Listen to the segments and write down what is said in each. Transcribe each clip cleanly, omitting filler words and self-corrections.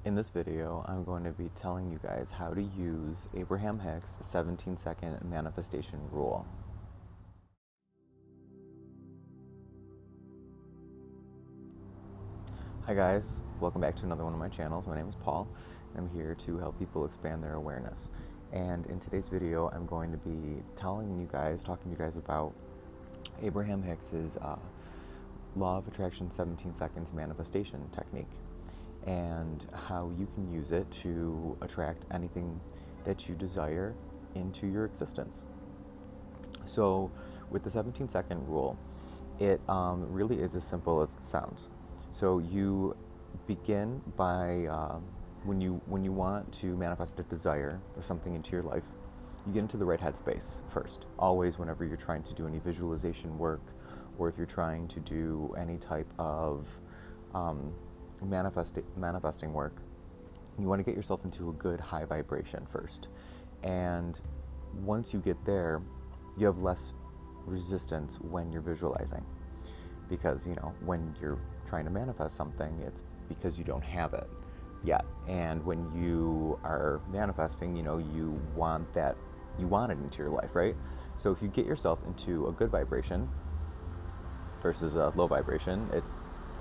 In this video, I'm going to be telling you guys how to use Abraham Hicks' 17-second manifestation rule. Hi guys, welcome back to another one of my channels. My name is Paul, and I'm here to help people expand their awareness. And in today's video, I'm going to be talking to you guys about Abraham Hicks' Law of Attraction 17 Seconds Manifestation Technique, and how you can use it to attract anything that you desire into your existence. So with the 17-second rule, it really is as simple as it sounds. So you begin by, when you want to manifest a desire or something into your life, you get into the right headspace first. Always whenever you're trying to do any visualization work, or if you're trying to do any type of manifesting work, you want to get yourself into a good high vibration first. And once you get there, you have less resistance when you're visualizing. Because, when you're trying to manifest something, it's because you don't have it yet. And when you are manifesting, you want it into your life, right? So if you get yourself into a good vibration versus a low vibration, it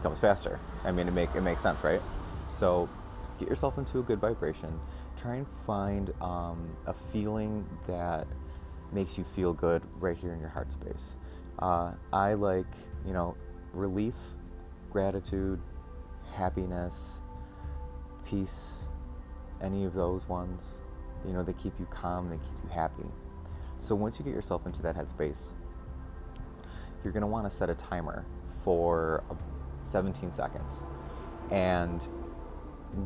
comes faster. I mean, it makes sense, right? So get yourself into a good vibration. Try and find a feeling that makes you feel good right here in your heart space. I like, relief, gratitude, happiness, peace, any of those ones. They keep you calm, they keep you happy. So once you get yourself into that headspace, you're going to want to set a timer for 17 seconds. And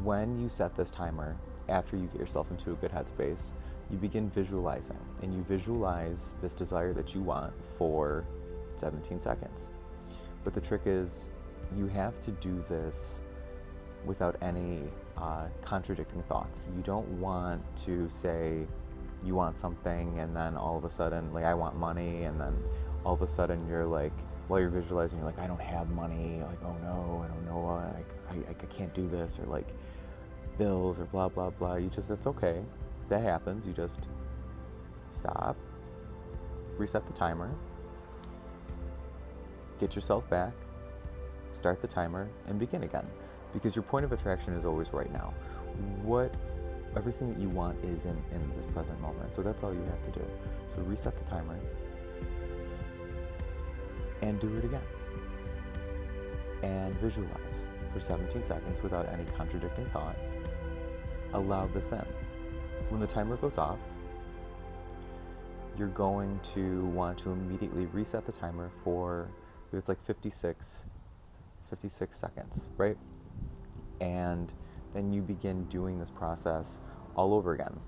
when you set this timer, after you get yourself into a good headspace, you begin visualizing, and you visualize this desire that you want for 17 seconds. But the trick is, you have to do this without any contradicting thoughts. You don't want to say you want something and then all of a sudden, like, I want money, and then all of a sudden you're like, while you're visualizing, you're like, I don't have money, like, oh no, I don't know, I can't do this, or like bills, or blah blah blah. That's okay, that happens. You just stop, reset the timer, get yourself back, start the timer, and begin again. Because your point of attraction is always right now. Everything that you want is in this present moment. So that's all you have to do. So reset the timer and do it again. And visualize for 17 seconds without any contradicting thought. Allow this in. When the timer goes off, you're going to want to immediately reset the timer for, it's like 56 seconds, right? And then you begin doing this process all over again.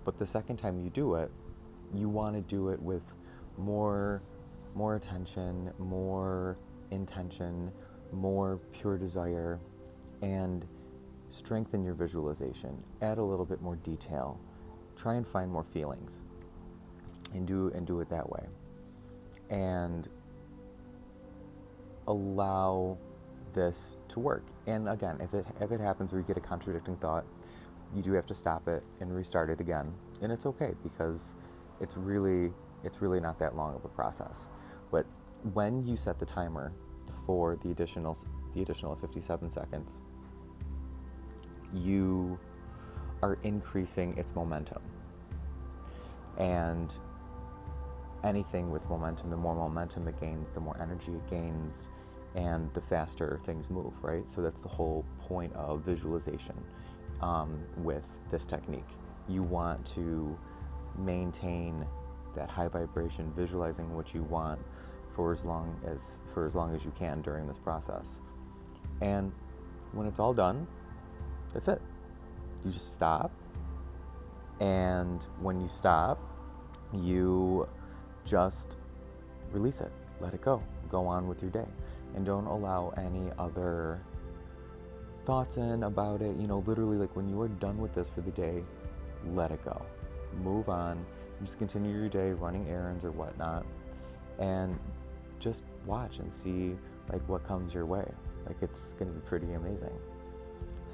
But the second time you do it, you want to do it with more attention, more intention, more pure desire, and strengthen your visualization. Add a little bit more detail. Try and find more feelings, and do it that way. And allow this to work. And again, if it happens where you get a contradicting thought, you do have to stop it and restart it again. And it's okay, because it's really not that long of a process. But when you set the timer for the additional 57 seconds, you are increasing its momentum. And anything with momentum, the more momentum it gains, the more energy it gains, and the faster things move, right? So that's the whole point of visualization with this technique. You want to maintain that high vibration, visualizing what you want for as long as you can during this process. And when it's all done, that's it. You just stop. And when you stop, you just release it. Let it go. Go on with your day. And don't allow any other thoughts in about it. Literally, like, when you are done with this for the day, let it go. Move on. Just continue your day running errands or whatnot. And just watch and see, like, what comes your way. Like, it's going to be pretty amazing.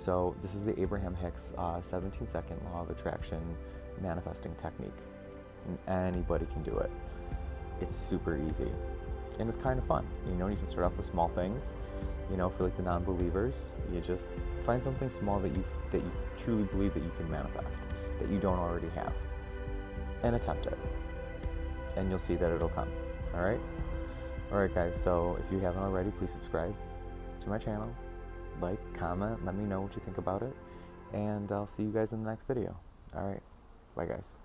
So this is the Abraham Hicks 17-second law of attraction manifesting technique. And anybody can do it. It's super easy. And it's kind of fun. You know, you can start off with small things. You know, for like the non-believers, you just find something small that you truly believe that you can manifest, that you don't already have, and attempt it. And you'll see that it'll come. All right, guys. So if you haven't already, please subscribe to my channel, like, comment, let me know what you think about it, and I'll see you guys in the next video. All right, bye, guys.